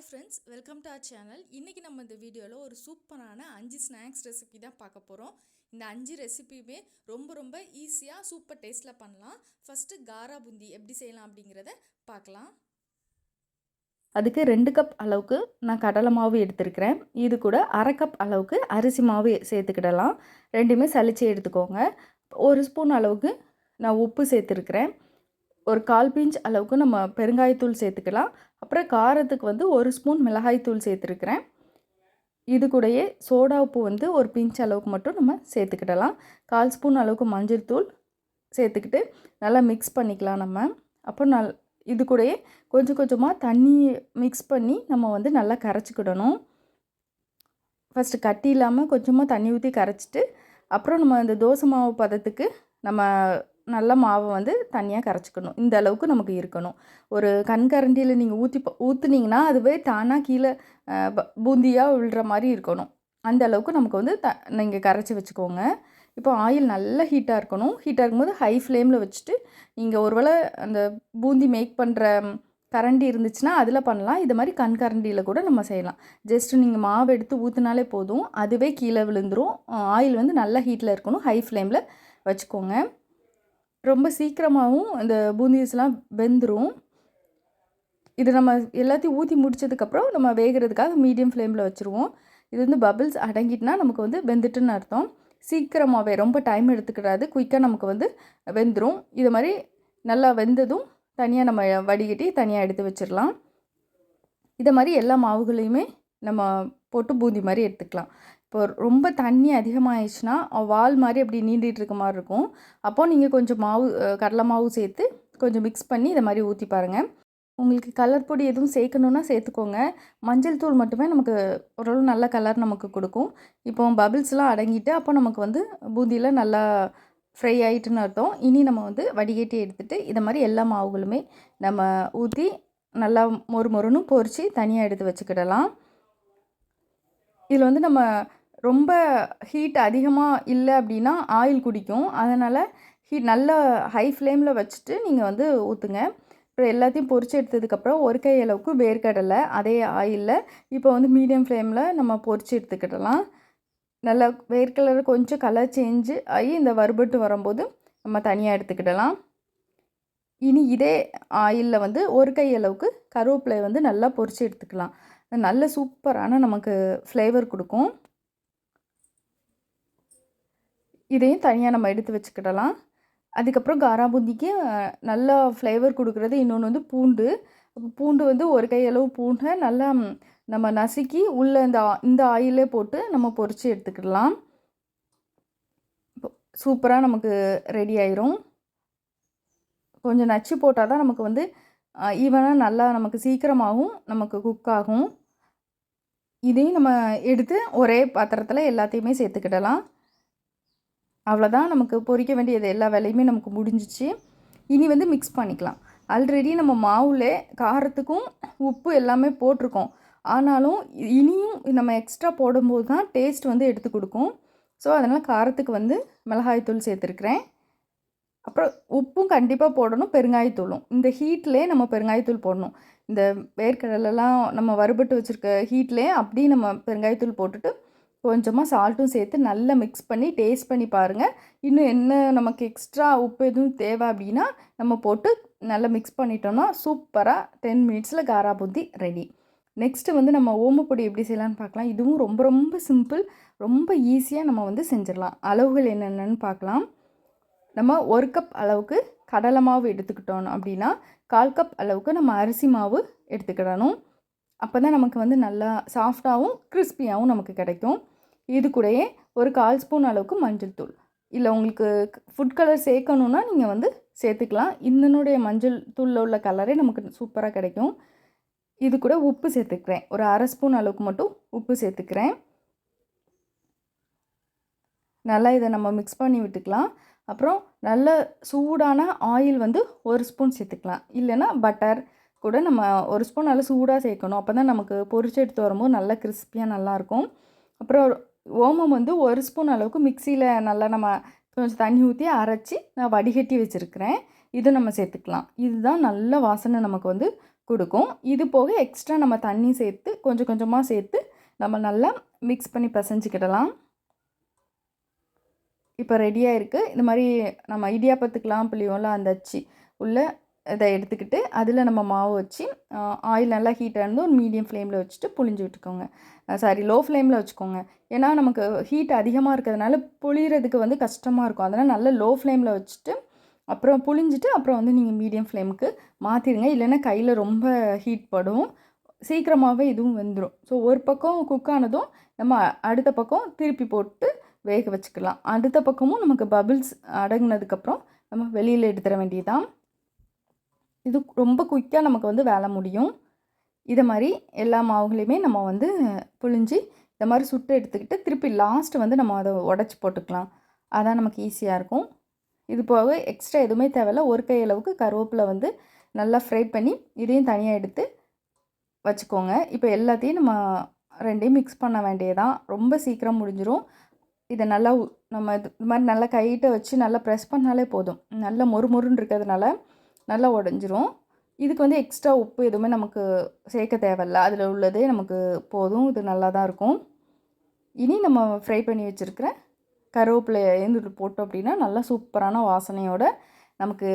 Hi friends, welcome to our channel. இன்றைக்கி நம்ம இந்த வீடியோவில் ஒரு சூப்பரான 5 ஸ்நாக்ஸ் ரெசிபி தான் பார்க்க போகிறோம். இந்த 5 ரெசிபியுமே ரொம்ப ஈஸியாக சூப்பர் டேஸ்ட்டில் பண்ணலாம். ஃபஸ்ட்டு காரா பூந்தி எப்படி செய்யலாம் அப்படிங்கிறத பார்க்கலாம். அதுக்கு 2 கப் அளவுக்கு நான் கடலை மாவு எடுத்துருக்கிறேன். இது கூட அரை கப் அளவுக்கு அரிசி மாவு சேர்த்துக்கிடலாம். ரெண்டுமே சலிச்சு எடுத்துக்கோங்க. 1 ஸ்பூன் அளவுக்கு நான் உப்பு சேர்த்துருக்கிறேன். ஒரு 1/4 பிஞ்ச் அளவுக்கு நம்ம பெருங்காயத்தூள் சேர்த்துக்கலாம். அப்புறம் காரத்துக்கு 1 ஸ்பூன் மிளகாய்த்தூள் சேர்த்துருக்கிறேன். இது கூடயே சோடா உப்பு ஒரு பிஞ்ச் அளவுக்கு மட்டும் நம்ம சேர்த்துக்கிடலாம். 1/4 ஸ்பூன் அளவுக்கு மஞ்சள் தூள் சேர்த்துக்கிட்டு நல்லா மிக்ஸ் பண்ணிக்கலாம் நம்ம. அப்போ இது கூடயே கொஞ்சம் கொஞ்சமாக தண்ணி மிக்ஸ் பண்ணி நம்ம நல்லா கரைச்சிக்கிடணும். ஃபஸ்ட்டு கட்டி இல்லாமல் கொஞ்சமாக தண்ணி ஊற்றி கரைச்சிட்டு அப்புறம் நம்ம இந்த தோசை மாவு பதத்துக்கு நம்ம நல்ல மாவை தனியாக கரைச்சிக்கணும். இந்த அளவுக்கு நமக்கு இருக்கணும். ஒரு கரண்டியில் நீங்கள் ஊற்றுனீங்கன்னா அதுவே தானாக கீழே பூந்தியாக விழுற மாதிரி இருக்கணும். அந்த அளவுக்கு நமக்கு நீங்கள் கரைச்சி வச்சுக்கோங்க. இப்போ ஆயில் நல்லா ஹீட்டாக இருக்கணும். ஹீட்டாக இருக்கும்போது ஹை ஃப்ளேமில் வச்சுட்டு நீங்கள் ஒருவேளை அந்த பூந்தி மேக் பண்ணுற கரண்டி இருந்துச்சுன்னா அதில் பண்ணலாம். இது மாதிரி கரண்டியில் கூட நம்ம செய்யலாம். ஜஸ்ட்டு நீங்கள் மாவு எடுத்து ஊற்றினாலே போதும், அதுவே கீழே விழுந்துடும். ஆயில் நல்லா ஹீட்டில் இருக்கணும். ஹை ஃப்ளேமில் வச்சுக்கோங்க. ரொம்ப சீக்கிரமாகவும் இந்த பூந்திஸ்லாம் வெந்துடும். இது நம்ம எல்லாத்தையும் ஊற்றி முடித்ததுக்கப்புறம் நம்ம வேகிறதுக்காக மீடியம் ஃப்ளேமில் வச்சுருவோம். இது பபிள்ஸ் அடங்கிட்டுனா நமக்கு வெந்துட்டுன்னு அர்த்தம். சீக்கிரமாகவே ரொம்ப டைம் எடுத்துக்கிடாது, குயிக்காக நமக்கு வெந்துடும். இது மாதிரி நல்லா வெந்ததும் தனியாக நம்ம வடிகட்டி தனியாக எடுத்து வச்சிடலாம். இதை மாதிரி எல்லா மாவுகளையுமே நம்ம போட்டு பூந்தி மாதிரி எடுத்துக்கலாம். இப்போ ரொம்ப தண்ணி அதிகமாகிடுச்சுன்னா வால் மாதிரி அப்படி நீண்டிகிட்டு இருக்க மாதிரி இருக்கும். அப்போது நீங்கள் கொஞ்சம் கடலை மாவு சேர்த்து கொஞ்சம் மிக்ஸ் பண்ணி இதை மாதிரி ஊற்றி பாருங்கள். உங்களுக்கு கலர் பொடி எதுவும் சேர்க்கணுன்னா சேர்த்துக்கோங்க. மஞ்சள் தூள் மட்டுமே நமக்கு ஓரளவு நல்ல கலர் நமக்கு கொடுக்கும். இப்போ பபிள்ஸ்லாம் அடங்கிட்டு அப்போ நமக்கு பூந்தியில் நல்லா ஃப்ரை ஆகிட்டுன்னு அர்த்தம். இனி நம்ம வடிகட்டி எடுத்துகிட்டு இதை மாதிரி எல்லா மாவுகளுமே நம்ம ஊற்றி நல்லா மொறுன்னு பொரித்து தனியாக எடுத்து வச்சுக்கிடலாம். இதில் நம்ம ரொம்ப ஹீட் அதிகமாக இல்லை அப்படின்னா ஆயில் குடிக்கும். அதனால் நல்லா ஹை ஃப்ளேமில் வச்சுட்டு நீங்கள் ஊற்றுங்க. அப்புறம் எல்லாத்தையும் பொரித்து எடுத்ததுக்கப்புறம் ஒரு கை அளவுக்கு வேர்க்கடலை அதே ஆயிலில் இப்போ மீடியம் ஃப்ளேமில் நம்ம பொரித்து எடுத்துக்கிடலாம். நல்லா வேர்க்கடலை கொஞ்சம் கலர் சேஞ்சு ஆகி இந்த வறுபட்டு வரும்போது நம்ம தனியாக எடுத்துக்கிடலாம். இனி இதே ஆயிலில் ஒரு கை அளவுக்கு கருவேப்பிலை நல்லா பொரித்து எடுத்துக்கலாம். நல்ல சூப்பரான நமக்கு ஃப்ளேவர் கொடுக்கும். இதையும் தனியாக நம்ம எடுத்து வச்சுக்கிடலாம். அதுக்கப்புறம் காரா பூந்திக்கு நல்லா ஃப்ளேவர் கொடுக்குறது இன்னொன்று பூண்டு ஒரு கை அளவு பூண்டை நல்லா நம்ம நசுக்கி உள்ளே இந்த ஆயிலே போட்டு நம்ம பொரித்து எடுத்துக்கிடலாம். சூப்பராக நமக்கு ரெடி ஆயிரும். கொஞ்சம் நச்சு போட்டால் தான் நமக்கு ஈவனாக நல்லா நமக்கு சீக்கிரமாகவும் நமக்கு குக் ஆகும். இதையும் நம்ம எடுத்து ஒரே பாத்திரத்தில் எல்லாத்தையுமே சேர்த்துக்கிடலாம். அவ்வளோதான், நமக்கு பொரிக்க வேண்டியது எல்லா வேலையுமே நமக்கு முடிஞ்சிச்சு. இனி மிக்ஸ் பண்ணிக்கலாம். ஆல்ரெடி நம்ம மாவில் காரத்துக்கும் உப்பு எல்லாமே போட்டிருக்கோம். ஆனாலும் இனியும் நம்ம எக்ஸ்ட்ரா போடும்போது தான் டேஸ்ட் எடுத்து கொடுக்கும். ஸோ அதனால் காரத்துக்கு மிளகாய்த்தூள் சேர்த்துருக்குறேன். அப்புறம் உப்பும் கண்டிப்பாக போடணும், பெருங்காயத்தூளும். இந்த ஹீட்லேயே நம்ம பெருங்காயத்தூள் போடணும். இந்த வேர்க்கடலெல்லாம் நம்ம வறுபட்டு வச்சுருக்க ஹீட்லேயே அப்படியே நம்ம பெருங்காயத்தூள் போட்டுட்டு கொஞ்சமாக சால்ட்டும் சேர்த்து நல்லா மிக்ஸ் பண்ணி டேஸ்ட் பண்ணி பாருங்கள். இன்னும் என்ன நமக்கு எக்ஸ்ட்ரா உப்பு எதுவும் தேவை அப்படின்னா நம்ம போட்டு நல்லா மிக்ஸ் பண்ணிட்டோம்னா சூப்பராக 10 மினிட்ஸில் காரா பூந்தி ரெடி. நெக்ஸ்ட்டு நம்ம ஓமப்பொடி எப்படி செய்யலான்னு பார்க்கலாம். இதுவும் ரொம்ப சிம்பிள், ரொம்ப ஈஸியாக நம்ம செஞ்சிடலாம். அளவுகள் என்னென்னு பார்க்கலாம். நம்ம 1 கப் அளவுக்கு கடலை மாவு எடுத்துக்கிட்டோம் அப்படின்னா 1/4 கப் அளவுக்கு நம்ம அரிசி மாவு எடுத்துக்கிடணும். அப்போ தான் நமக்கு நல்லா சாஃப்டாகவும் கிறிஸ்பியாகவும் நமக்கு கிடைக்கும். இது கூடயே ஒரு 1/4 ஸ்பூன் அளவுக்கு மஞ்சள் தூள். இல்லை உங்களுக்கு ஃபுட் கலர் சேர்க்கணுன்னா நீங்கள் சேர்த்துக்கலாம். இதனுடைய மஞ்சள் தூளில் உள்ள கலரே நமக்கு சூப்பராக கிடைக்கும். இது கூட உப்பு சேர்த்துக்கிறேன். ஒரு அரை ஸ்பூன் அளவுக்கு மட்டும் உப்பு சேர்த்துக்கிறேன். நல்லா இதை நம்ம மிக்ஸ் பண்ணி விட்டுக்கலாம். அப்புறம் நல்ல சூடான ஆயில் 1 ஸ்பூன் சேர்த்துக்கலாம். இல்லைன்னா பட்டர் கூட நம்ம 1 ஸ்பூன் நல்லா சூடாக சேர்க்கணும். அப்போ தான் நமக்கு பொரிச்சு எடுத்து வரும்போது நல்லா கிறிஸ்பியாக நல்லாயிருக்கும். அப்புறம் ஓமம் 1 ஸ்பூன் அளவுக்கு மிக்சியில் நல்லா நம்ம கொஞ்சம் தண்ணி ஊற்றி அரைச்சி நான் வடிகட்டி வச்சுருக்கிறேன். இதை நம்ம சேர்த்துக்கலாம். இதுதான் நல்ல வாசனை நமக்கு கொடுக்கும். இது போக எக்ஸ்ட்ரா நம்ம தண்ணி சேர்த்து கொஞ்சம் கொஞ்சமாக சேர்த்து நம்ம நல்லா மிக்ஸ் பண்ணி பிசைஞ்சிக்கிடலாம். இப்போ ரெடியாக இருக்குது. இந்த மாதிரி நம்ம இடியாப்பத்துக்கெலாம் புளியோம்ல அந்த அச்சு உள்ள இதை எடுத்துக்கிட்டு அதில் நம்ம மாவு வச்சு ஆயில் நல்லா ஹீட் ஆனது ஒரு மீடியம் ஃப்ளேமில் வச்சுட்டு புளிஞ்சு விட்டுக்கோங்க. லோ ஃப்ளேமில் வச்சுக்கோங்க. ஏன்னா நமக்கு ஹீட் அதிகமாக இருக்கிறதுனால புளியறதுக்கு வந்து கஷ்டமாக இருக்கும். அதனால் நல்லா லோ ஃப்ளேமில் வச்சுட்டு அப்புறம் புளிஞ்சிட்டு அப்புறம் வந்து நீங்கள் மீடியம் ஃப்ளேமுக்கு மாற்றிடுங்க. இல்லைன்னா கையில் ரொம்ப ஹீட் படும். சீக்கிரமாகவே இதுவும் வெந்துடும். ஸோ ஒரு பக்கம் குக் ஆனதும் நம்ம அடுத்த பக்கம் திருப்பி போட்டு வேக வச்சுக்கலாம். அடுத்த பக்கமும் நமக்கு பபிள்ஸ் அடங்கினதுக்கப்புறம் நம்ம வெளியில் எடுத்துட வேண்டியதுதான். இது ரொம்ப குயிக்காக நமக்கு வந்து வேலை முடியும். இதை மாதிரி எல்லா மாவுகளையுமே நம்ம வந்து புழிஞ்சி இந்த மாதிரி சுட்டு எடுத்துக்கிட்டு திருப்பி லாஸ்ட்டு வந்து நம்ம அதை உடச்சி போட்டுக்கலாம். அதான் நமக்கு ஈஸியாக இருக்கும். இது போக எக்ஸ்ட்ரா எதுவுமே தேவையில்ல. ஒரு கை அளவுக்கு கருவேப்பிலை வந்து நல்லா ஃப்ரை பண்ணி இதையும் தனியாக எடுத்து வச்சுக்கோங்க. இப்போ எல்லாத்தையும் நம்ம ரெண்டையும் மிக்ஸ் பண்ண வேண்டியதான். ரொம்ப சீக்கிரம் முடிஞ்சிடும். இதை நல்லா நம்ம இது மாதிரி நல்லா கையிட்ட வச்சு நல்லா ப்ரெஸ் பண்ணாலே போதும். நல்லா மொறுமொறுன்னு இருக்கிறதுனால நல்லா உடஞ்சிரும். இதுக்கு வந்து எக்ஸ்ட்ரா உப்பு எதுவுமே நமக்கு சேர்க்க தேவையில்ல. அதில் உள்ளதே நமக்கு போதும். இது நல்லா தான் இருக்கும். இனி நம்ம ஃப்ரை பண்ணி வச்சுருக்கிற கருவேப்பிலையை போட்டோம் அப்படின்னா நல்லா சூப்பரான வாசனையோட நமக்கு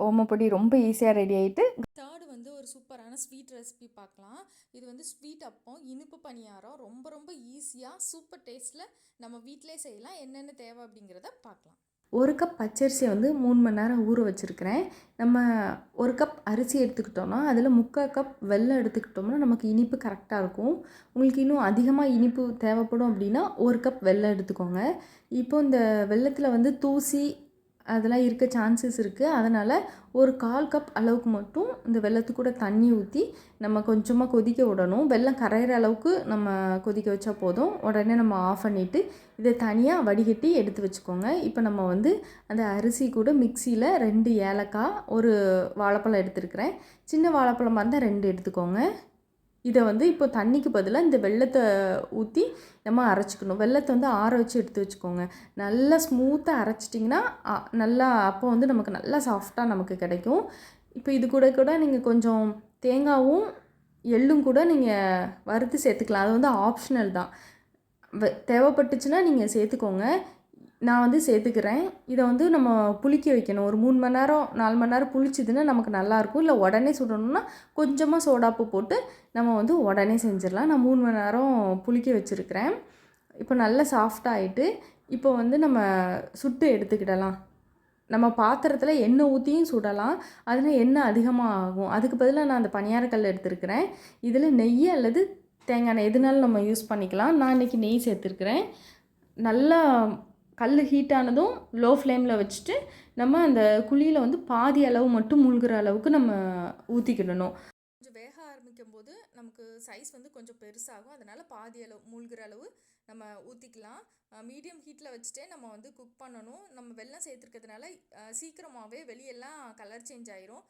ஓமப்பொடி ரொம்ப ஈஸியாக ரெடி ஆகிட்டு. தேர்டு வந்து ஒரு சூப்பரான ஸ்வீட் ரெசிபி பார்க்கலாம். இது வந்து ஸ்வீட் அப்பம் இனிப்பு பணியாரம் ரொம்ப ரொம்ப ஈஸியாக சூப்பர் டேஸ்ட்டில் நம்ம வீட்டிலே செய்யலாம். என்னென்ன தேவை அப்படிங்கிறத பார்க்கலாம். ஒரு கப் பச்சரிசியை வந்து 3 மணி நேரம் ஊற வச்சுருக்கிறேன். நம்ம ஒரு கப் அரிசி எடுத்துக்கிட்டோம்னா அதில் 3/4 கப் வெல்லம் எடுத்துக்கிட்டோம்னா நமக்கு இனிப்பு கரெக்டாக இருக்கும். உங்களுக்கு இன்னும் அதிகமாக இனிப்பு தேவைப்படும் அப்படின்னா 1 கப் வெல்லம் எடுத்துக்கோங்க. இப்போ இந்த வெல்லத்தில் வந்து தூசி அதெல்லாம் இருக்க சான்சஸ் இருக்குது. அதனால் ஒரு 1/4 கப் அளவுக்கு மட்டும் இந்த வெல்லத்துக்கு கூட தண்ணி ஊற்றி நம்ம கொஞ்சமாக கொதிக்க விடணும். வெல்லம் கரையிற அளவுக்கு நம்ம கொதிக்க வச்சா போதும். உடனே நம்ம ஆஃப் பண்ணிவிட்டு இதை தனியாக வடிகட்டி எடுத்து வச்சுக்கோங்க. இப்போ நம்ம வந்து அந்த அரிசி கூட மிக்சியில் 2 ஏலக்காய், ஒரு வாழைப்பழம் எடுத்துருக்கிறேன். சின்ன வாழைப்பழமாக இருந்தால் 2 எடுத்துக்கோங்க. இதை வந்து இப்போ தண்ணிக்கு பதிலாக இந்த வெல்லத்தை ஊற்றி நம்ம அரைச்சிக்கணும். வெல்லத்தை வந்து ஆற வச்சு எடுத்து வச்சுக்கோங்க. நல்லா ஸ்மூத்தாக அரைச்சிட்டிங்கன்னா நல்லா அப்போ வந்து நமக்கு நல்லா சாஃப்டாக நமக்கு கிடைக்கும். இப்போ இது கூட நீங்கள் கொஞ்சம் தேங்காயும் எள்ளும் கூட நீங்கள் வறுத்து சேர்த்துக்கலாம். அது வந்து ஆப்ஷனல் தான். தேவைப்பட்டுச்சுன்னா நீங்கள் சேர்த்துக்கோங்க. நான் வந்து சேர்த்துக்கிறேன். இதை வந்து நம்ம புளிக்க வைக்கணும். ஒரு 3 மணி நேரம் 4 மணி நேரம் புளிச்சிதுன்னா நமக்கு நல்லாயிருக்கும். இல்லை உடனே சுடணும்னா கொஞ்சமாக சோடாப்பு போட்டு நம்ம வந்து உடனே செஞ்சிடலாம். நான் 3 மணி நேரம் புளிக்க வச்சுருக்கிறேன். இப்போ நல்லா சாஃப்டாக ஆகிட்டு இப்போ வந்து நம்ம சுட்டு எடுத்துக்கிடலாம். நம்ம பாத்திரத்தில் எண்ணெய் ஊற்றியும் சுடலாம். அதில் எண்ணெய் அதிகமாக ஆகும். அதுக்கு பதிலாக நான் அந்த பணியாரக்கல் எடுத்துருக்கிறேன். இதில் நெய் அல்லது தேங்காய் எண்ணெய் எதுனாலும் நம்ம யூஸ் பண்ணிக்கலாம். நான் இன்றைக்கி நெய் சேர்த்துருக்கிறேன். நல்லா கல் ஹீட் ஆனதும் லோ ஃப்ளேமில் வச்சுட்டு நம்ம அந்த குழியில் வந்து பாதி அளவு மட்டும் மூழ்கிற அளவுக்கு நம்ம ஊற்றிக்கிடணும். கொஞ்சம் வேக ஆரம்பிக்கும் போது நமக்கு சைஸ் வந்து கொஞ்சம் பெருசாகும். அதனால் பாதி அளவு மூழ்கிற அளவு நம்ம ஊற்றிக்கலாம். மீடியம் ஹீட்டில் வச்சுட்டே நம்ம வந்து குக் பண்ணணும். நம்ம வெல்லம் சேர்த்துருக்கிறதுனால சீக்கிரமாகவே வெளியெல்லாம் கலர் சேஞ்ச் ஆயிரும்.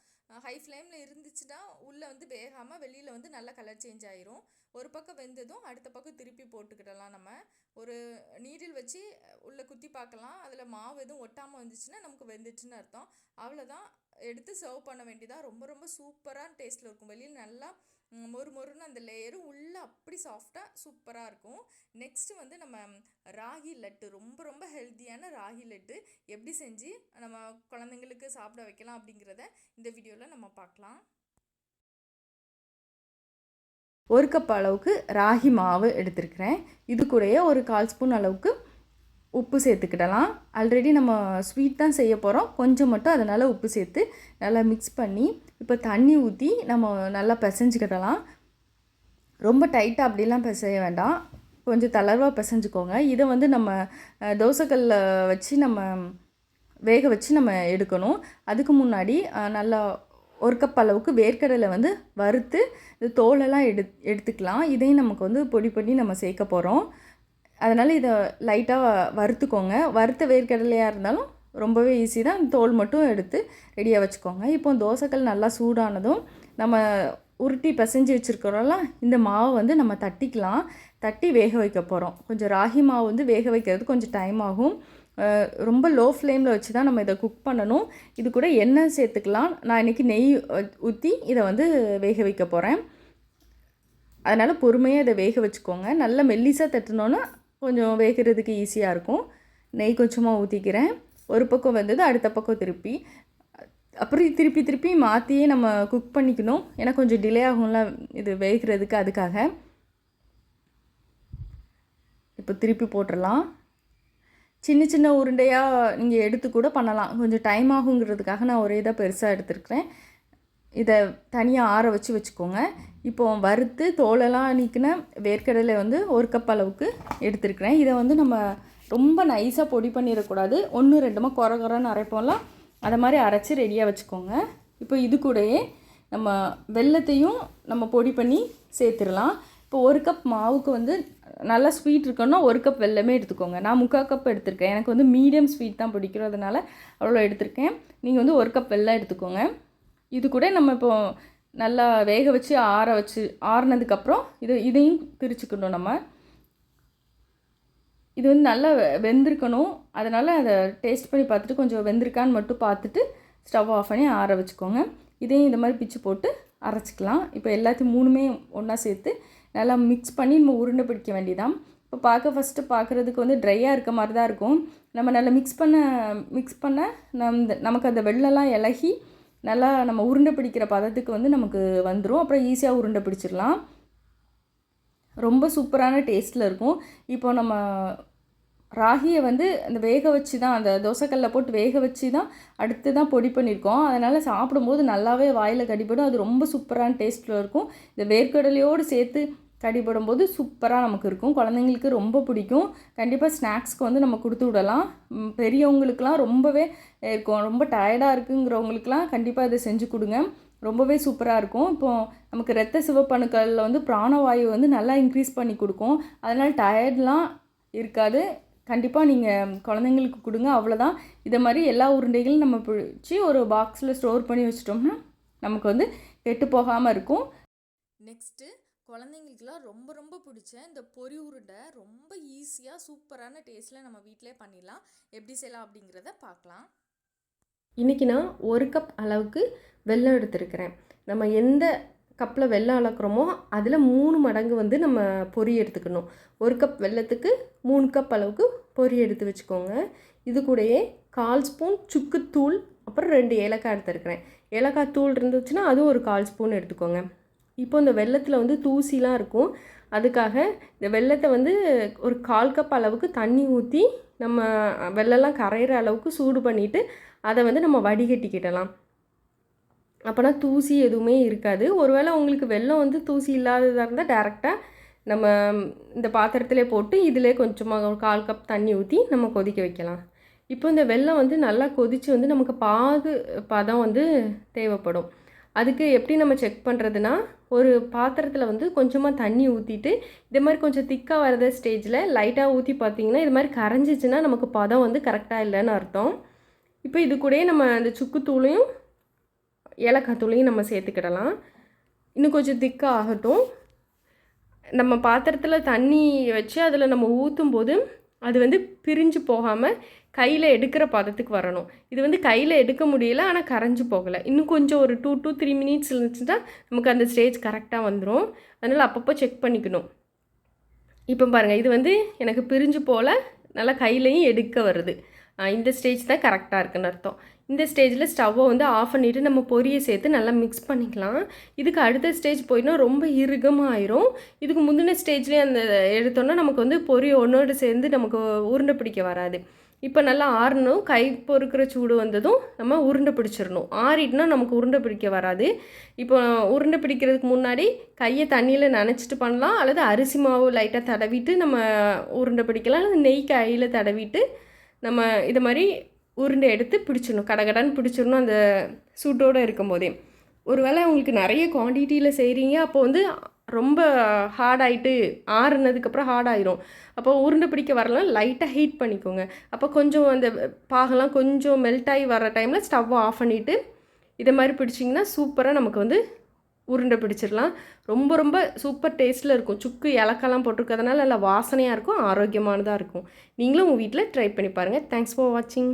ஹை ஃப்ளேமில் இருந்துச்சுன்னா உள்ளே வந்து வேகாமல் வெளியில் வந்து நல்லா கலர் சேஞ்ச் ஆயிரும். ஒரு பக்கம் வெந்ததும் அடுத்த பக்கம் திருப்பி போட்டுக்கிடலாம். நம்ம ஒரு நீடில் வச்சு உள்ளே குத்தி பார்க்கலாம். அதில் மாவு எதுவும் ஒட்டாமல் வந்துச்சுன்னா நமக்கு வெந்துச்சுன்னு அர்த்தம். அவ்வளோதான், எடுத்து சர்வ் பண்ண வேண்டியதாக. ரொம்ப ரொம்ப சூப்பரான டேஸ்ட்டில் இருக்கும். வெளியில் நல்லா மொறுன்னு அந்த லேயரும் உள்ளே அப்படி சாஃப்டாக சூப்பராக இருக்கும். நெக்ஸ்ட்டு வந்து நம்ம ராகி லட்டு, ரொம்ப ரொம்ப ஹெல்த்தியான ராகி லட்டு எப்படி செஞ்சு நம்ம குழந்தைங்களுக்கு சாப்பிட வைக்கலாம் அப்படிங்கிறத இந்த வீடியோவில் நம்ம பார்க்கலாம். 1 கப் அளவுக்கு ராகி மாவு எடுத்துருக்கிறேன். இது கூடயே ஒரு 1/4 ஸ்பூன் அளவுக்கு உப்பு சேர்த்துக்கிடலாம். ஆல்ரெடி நம்ம ஸ்வீட் தான் செய்ய போகிறோம். கொஞ்சம் மட்டும் அதனால் உப்பு சேர்த்து நல்லா மிக்ஸ் பண்ணி இப்போ தண்ணி ஊற்றி நம்ம நல்லா பிசைஞ்சிக்கிடலாம். ரொம்ப டைட்டாக அப்படிலாம் பிசைய வேண்டாம். கொஞ்சம் தளர்வாக பிசைஞ்சுக்கோங்க. இதை வந்து நம்ம தோசைக்கல்ல வச்சு நம்ம வேக வச்சு நம்ம எடுக்கணும். அதுக்கு முன்னாடி நல்லா 1 கப் அளவுக்கு வேர்க்கடலை வந்து வறுத்து இந்த தோலெல்லாம் எடுத்துக்கலாம். இதையும் நமக்கு வந்து பொடி பண்ணி நம்ம சேர்க்க போகிறோம். அதனால் இதை லைட்டாக வறுத்துக்கோங்க. வறுத்த வேர்க்கடலையாக இருந்தாலும் ரொம்பவே ஈஸி தான். தோல் மட்டும் எடுத்து ரெடியாக வச்சுக்கோங்க. இப்போ தோசைக்கல் நல்லா சூடானதும் நம்ம உருட்டி பிசைஞ்சு வச்சுருக்கிறோம்ல, இந்த மாவை வந்து நம்ம தட்டிக்கலாம். தட்டி வேக வைக்க போகிறோம். கொஞ்சம் ராகி மாவு வந்து வேக வைக்கிறது கொஞ்சம் டைம் ஆகும். ரொம்ப லோ ஃப்ளேமில் வச்சு தான் நம்ம இதை குக் பண்ணணும். இது கூட எண்ணெய் சேர்த்துக்கலாம். நான் இன்றைக்கி நெய் ஊற்றி இதை வந்து வேக வைக்க போகிறேன். அதனால் பொறுமையாக இதை வேக வச்சுக்கோங்க. நல்லா மெல்லிசாக தட்டினோன்னா கொஞ்சம் வேகிறதுக்கு ஈஸியாக இருக்கும். நெய் கொஞ்சமாக ஊற்றிக்கிறேன். ஒரு பக்கம் வந்தது அடுத்த பக்கம் திருப்பி, அப்புறம் திருப்பி மாற்றியே நம்ம குக் பண்ணிக்கணும். ஏன்னா கொஞ்சம் டிலே ஆகும்ல இது வேகிறதுக்கு, அதுக்காக. இப்போ திருப்பி போட்டுடலாம். சின்ன சின்ன உருண்டையாக நீங்கள் எடுத்து கூட பண்ணலாம். கொஞ்சம் டைம் ஆகுங்கிறதுக்காக நான் ஒரே இதாக பெருசாக எடுத்துருக்கிறேன். இதை தனியாக ஆற வச்சுக்கோங்க. இப்போ வறுத்து தோலெல்லாம் நீக்கின வேர்க்கடலை வந்து 1 கப் அளவுக்கு எடுத்துருக்கிறேன். இதை வந்து நம்ம ரொம்ப நைஸாக பொடி பண்ணிடக்கூடாது. 1-2 குறன்னு அரைப்போம்லாம், அதை மாதிரி அரைச்சி ரெடியாக வச்சுக்கோங்க. இப்போ இது கூடயே நம்ம வெல்லத்தையும் நம்ம பொடி பண்ணி சேர்த்துடலாம். இப்போ 1 கப் மாவுக்கு வந்து நல்லா ஸ்வீட் இருக்கணும்னா 1 கப் வெல்லமே எடுத்துக்கோங்க. நான் 3/4 கப் எடுத்திருக்கேன். எனக்கு வந்து மீடியம் ஸ்வீட் தான் பிடிக்கிறதுனால அவ்வளோ எடுத்திருக்கேன். நீங்கள் வந்து 1 கப் வெல்லம் எடுத்துக்கோங்க. இது கூட நம்ம இப்போ நல்லா வேக வச்சு ஆறுனதுக்கப்புறம் இதையும் பிரிச்சுக்கணும். நம்ம இது வந்து நல்லா வெந்திருக்கணும். அதனால் அதை டேஸ்ட் பண்ணி பார்த்துட்டு கொஞ்சம் வெந்திருக்கான்னு மட்டும் பார்த்துட்டு ஸ்டவ் ஆஃப் பண்ணி ஆற வச்சுக்கோங்க. இதையும் இந்த மாதிரி பிச்சு போட்டு அரைச்சிக்கலாம். இப்போ எல்லாத்தையும் 3மே ஒன்றா சேர்த்து நல்லா மிக்ஸ் பண்ணி நம்ம உருண்டை பிடிக்க வேண்டியதான். இப்போ ஃபஸ்ட்டு பார்க்குறதுக்கு வந்து ட்ரையாக இருக்க மாதிரி தான் இருக்கும். நம்ம நல்லா மிக்ஸ் பண்ண நமக்கு அந்த வெள்ளெல்லாம் இலகி நல்லா நம்ம உருண்டை பிடிக்கிற பதத்துக்கு வந்து நமக்கு வந்துடும். அப்புறம் ஈஸியாக உருண்டை பிடிச்சிடலாம். ரொம்ப சூப்பரான டேஸ்ட்டில் இருக்கும். இப்போ நம்ம ராகியை வந்து அந்த வேக வச்சு தான், அந்த தோசைக்கல்லில் போட்டு வேக வச்சு தான் அடுத்து தான் பொடி பண்ணியிருக்கோம். அதனால் சாப்பிடும்போது நல்லாவே வாயில் கடிபடும். அது ரொம்ப சூப்பரான டேஸ்ட்டில் இருக்கும். இந்த வேர்க்கடலையோடு சேர்த்து கடிபடும்போது சூப்பராக நமக்கு இருக்கும். குழந்தைங்களுக்கு ரொம்ப பிடிக்கும். கண்டிப்பாக ஸ்நாக்ஸ்க்கு வந்து நம்ம கொடுத்து விடலாம். பெரியவங்களுக்கெலாம் ரொம்பவே இருக்கும். ரொம்ப டயர்டாக இருக்குங்கிறவங்களுக்கெலாம் கண்டிப்பாக இதை செஞ்சு கொடுங்க. ரொம்பவே சூப்பராக இருக்கும். இப்போது நமக்கு இரத்த சிவப்பணுக்களில் வந்து பிராணவாயு வந்து நல்லா இன்க்ரீஸ் பண்ணி கொடுக்கும். அதனால் டயர்ட்லாம் இருக்காது. கண்டிப்பாக நீங்கள் குழந்தைங்களுக்கு கொடுங்க. அவ்வளோதான். இதை மாதிரி எல்லா உருண்டைகளும் நம்ம பிடிச்சி ஒரு பாக்ஸில் ஸ்டோர் பண்ணி வச்சிட்டோம்னா நமக்கு வந்து கெட்டு போகாமல் இருக்கும். நெக்ஸ்ட்டு குழந்தைங்களுக்குலாம் ரொம்ப ரொம்ப பிடிச்ச இந்த பொரி உருண்டை ரொம்ப ஈஸியாக சூப்பரான டேஸ்ட்டில் நம்ம வீட்டிலே பண்ணிடலாம். எப்படி செய்யலாம் அப்படிங்கிறத பார்க்கலாம். இன்றைக்கி நான் 1 கப் அளவுக்கு வெல்லம் எடுத்துருக்கிறேன். நம்ம எந்த கப்பில் வெல்லம் அளக்குறோமோ அதில் 3 மடங்கு வந்து நம்ம பொரி எடுத்துக்கணும். 1 கப் வெல்லத்துக்கு 3 கப் அளவுக்கு பொரி எடுத்து வச்சுக்கோங்க. இது கூடயே 1/4 ஸ்பூன் சுக்குத்தூள், அப்புறம் 2 ஏலக்காய் எடுத்துருக்கிறேன். ஏலக்காய் தூள் இருந்துச்சுன்னா அதுவும் ஒரு 1/4 ஸ்பூன் எடுத்துக்கோங்க. இப்போ இந்த வெல்லத்தில் வந்து தூசிலாம் இருக்கும். அதுக்காக இந்த வெல்லத்தை வந்து ஒரு 1/4 கப் அளவுக்கு தண்ணி ஊற்றி நம்ம வெல்லம்லாம் கரையிற அளவுக்கு சூடு பண்ணிவிட்டு அதை வந்து நம்ம வடிகட்டிக்கிடலாம். அப்போனா தூசி எதுவுமே இருக்காது. ஒருவேளை உங்களுக்கு வெல்லம் வந்து தூசி இல்லாததாக இருந்தால் டேரெக்டாக நம்ம இந்த பாத்திரத்திலே போட்டு இதிலே கொஞ்சமாக ஒரு 1/4 கப் தண்ணி ஊற்றி நம்ம கொதிக்க வைக்கலாம். இப்போ இந்த வெல்லம் வந்து நல்லா கொதித்து வந்து நமக்கு பதம் வந்து தேவைப்படும். அதுக்கு எப்படி நம்ம செக் பண்ணுறதுனா, ஒரு பாத்திரத்தில் வந்து கொஞ்சமாக தண்ணி ஊற்றிட்டு இதே மாதிரி கொஞ்சம் திக்காக வரத ஸ்டேஜில் லைட்டாக ஊற்றி பார்த்தீங்கன்னா இது மாதிரி கரைஞ்சிச்சின்னா நமக்கு பதம் வந்து கரெக்டாக இல்லைன்னு அர்த்தம். இப்போ இது கூடயே நம்ம அந்த சுக்குத்தூளையும் ஏலக்காய் தூளையும் நம்ம சேர்த்துக்கிடலாம். இன்னும் கொஞ்சம் திக்காக ஆகட்டும். நம்ம பாத்திரத்தில் தண்ணி வச்சு அதில் நம்ம ஊற்றும் போது அது வந்து பிரிஞ்சு போகாமல் கையில் எடுக்கிற பதத்துக்கு வரணும். இது வந்து கையில் எடுக்க முடியல, ஆனால் கரைஞ்சி போகலை. இன்னும் கொஞ்சம் ஒரு 2 to 3 minutes இருந்துச்சுன்னா நமக்கு அந்த ஸ்டேஜ் கரெக்டாக வந்துடும். அதனால் அப்பப்போ செக் பண்ணிக்கணும். இப்போ பாருங்கள், இது வந்து எனக்கு பிரிஞ்சு போல் நல்லா கையிலையும் எடுக்க வருது. இந்த ஸ்டேஜ் தான் கரெக்டாக இருக்குன்னு அர்த்தம். இந்த ஸ்டேஜில் ஸ்டவ்வை வந்து ஆஃப் பண்ணிவிட்டு நம்ம பொரியை சேர்த்து நல்லா மிக்ஸ் பண்ணிக்கலாம். இதுக்கு அடுத்த ஸ்டேஜ் போயினா ரொம்ப இறுகமாக ஆயிரும். இதுக்கு முந்தின ஸ்டேஜ்லேயே அந்த எடுத்தோன்னா நமக்கு வந்து பொரி ஒன்றோடு சேர்ந்து நமக்கு உருண்டை பிடிக்க வராது. இப்போ நல்லா ஆறணும். கை பொறுக்கிற சூடு வந்ததும் நம்ம உருண்டை பிடிச்சிடணும். ஆறிட்டுனா நமக்கு உருண்டை பிடிக்க வராது. இப்போ உருண்டை பிடிக்கிறதுக்கு முன்னாடி கையை தண்ணியில் நனைச்சிட்டு பண்ணலாம், அல்லது அரிசி மாவு லைட்டாக தடவிட்டு நம்ம உருண்டை பிடிக்கலாம், அல்லது நெய் கையில் தடவிட்டு நம்ம இதை மாதிரி உருண்டை எடுத்து பிடிச்சிடணும். கடகடான்னு பிடிச்சிடணும் அந்த சூட்டோடு இருக்கும் போதே. ஒரு வேளை உங்களுக்கு நிறைய குவான்டிட்டியில் செய்கிறீங்க, அப்போ வந்து ரொம்ப ஹார்டாகிட்டு ஆறுனதுக்கப்புறம் ஹார்டாயிரும். அப்போ உருண்டை பிடிக்க வரலாம், லைட்டாக ஹீட் பண்ணிக்கோங்க. அப்போ கொஞ்சம் அந்த பாகெல்லாம் கொஞ்சம் மெல்ட் ஆகி வர டைமில் ஸ்டவ்வை ஆஃப் பண்ணிவிட்டு இதை மாதிரி பிடிச்சிங்கன்னா சூப்பராக நமக்கு வந்து உருண்டை பிடிச்சிடலாம். ரொம்ப ரொம்ப சூப்பர் டேஸ்ட்டில் இருக்கும். சுக்கு ஏலக்காய்லாம் போட்டிருக்கிறதுனால நல்லா வாசனையாக இருக்கும், ஆரோக்கியமானதாக இருக்கும். நீங்களும் உங்கள் வீட்டில் ட்ரை பண்ணி பாருங்கள். தேங்க்ஸ் ஃபார் வாட்சிங்.